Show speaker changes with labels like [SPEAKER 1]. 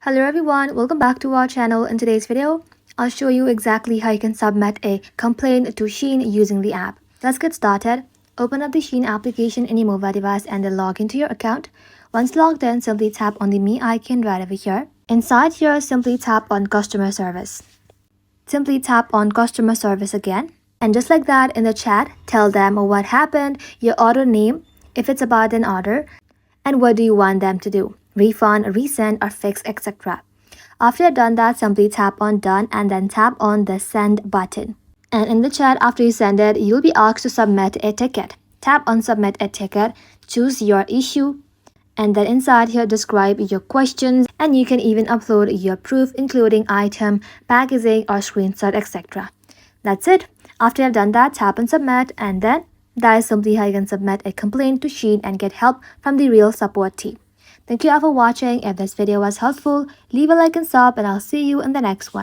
[SPEAKER 1] Hello everyone, welcome back to our channel. In today's video, I'll show you exactly how you can submit a complaint to Shein using the app. Let's get started. Open up the Shein application in your mobile device and then log into your account. Once logged in, simply tap on the Me icon right over here. Inside here, simply tap on Customer Service. Simply tap on Customer Service again. And just like that, in the chat, tell them what happened, your order name, if it's about an order, and what do you want them to do. Refund, resend, or fix, etc. After you've done that, simply tap on Done and then tap on the Send button. And in the chat, after you send it, you'll be asked to submit a ticket. Tap on Submit a ticket, choose your issue, and then inside here, describe your questions, and you can even upload your proof, including item, packaging, or screenshot, etc. That's it. After you've done that, tap on Submit, and then that is simply how you can submit a complaint to Shein and get help from the real support team. Thank you all for watching. If this video was helpful, leave a like and sub, and I'll see you in the next one.